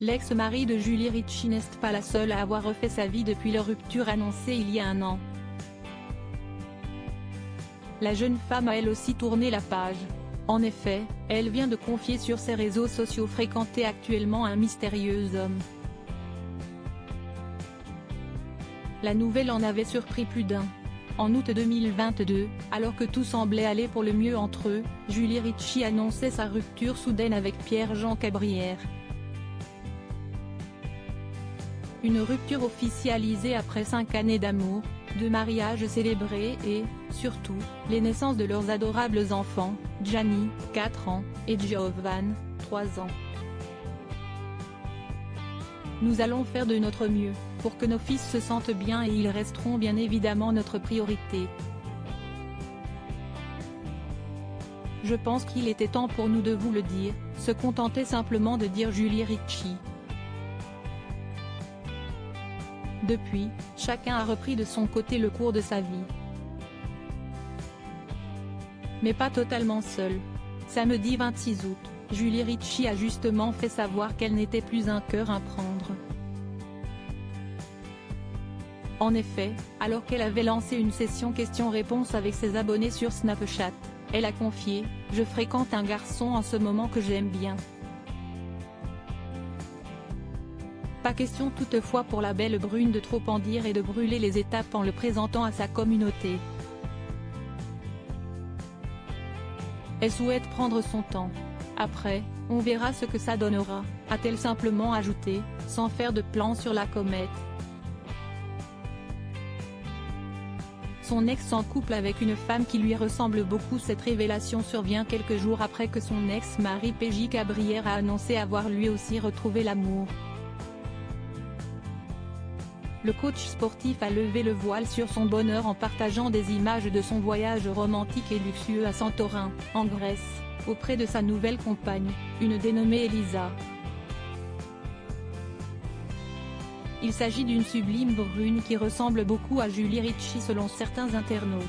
L'ex-mari de Julie Ritchie n'est pas la seule à avoir refait sa vie depuis leur rupture annoncée il y a un an. La jeune femme a elle aussi tourné la page. En effet, elle vient de confier sur ses réseaux sociaux fréquenter actuellement un mystérieux homme. La nouvelle en avait surpris plus d'un. En août 2022, alors que tout semblait aller pour le mieux entre eux, Julie Ritchie annonçait sa rupture soudaine avec Pierre-Jean Cabrière. Une rupture officialisée après 5 années d'amour, de mariage célébrés et, surtout, les naissances de leurs adorables enfants, Gianni, 4 ans, et Giovan, 3 ans. Nous allons faire de notre mieux, pour que nos fils se sentent bien et ils resteront bien évidemment notre priorité. Je pense qu'il était temps pour nous de vous le dire, se contentait simplement de dire Julie Ritchie. Depuis, chacun a repris de son côté le cours de sa vie. Mais pas totalement seul. Samedi 26 août, Julie Ritchie a justement fait savoir qu'elle n'était plus un cœur à prendre. En effet, alors qu'elle avait lancé une session questions-réponses avec ses abonnés sur Snapchat, elle a confié « Je fréquente un garçon en ce moment que j'aime bien ». Pas question toutefois pour la belle brune de trop en dire et de brûler les étapes en le présentant à sa communauté. Elle souhaite prendre son temps. Après, on verra ce que ça donnera, a-t-elle simplement ajouté, sans faire de plan sur la comète. Son ex en couple avec une femme qui lui ressemble beaucoup. Cette révélation survient quelques jours après que son ex-mari PJ Cabrière a annoncé avoir lui aussi retrouvé l'amour. Le coach sportif a levé le voile sur son bonheur en partageant des images de son voyage romantique et luxueux à Santorin, en Grèce, auprès de sa nouvelle compagne, une dénommée Elisa. Il s'agit d'une sublime brune qui ressemble beaucoup à Julie Ritchie selon certains internautes.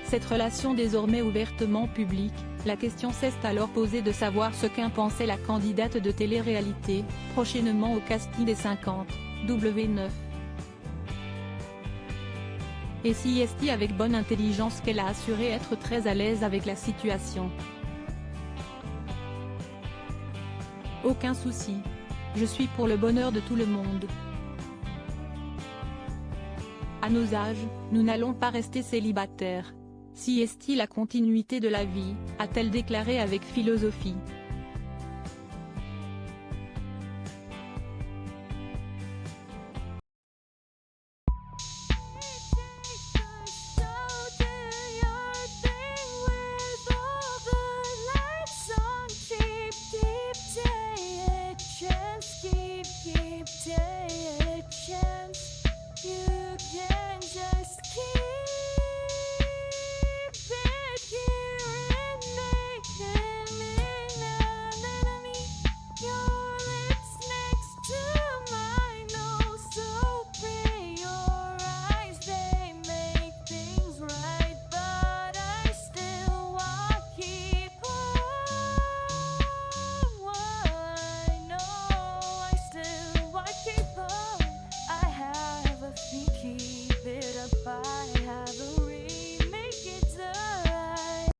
Cette relation désormais ouvertement publique, la question s'est alors posée de savoir ce qu'en pensait la candidate de télé-réalité, prochainement au casting des 50, W9. Et si est-il avec bonne intelligence qu'elle a assuré être très à l'aise avec la situation. Aucun souci. Je suis pour le bonheur de tout le monde. À nos âges, nous n'allons pas rester célibataires. Si est-il la continuité de la vie, a-t-elle déclaré avec philosophie.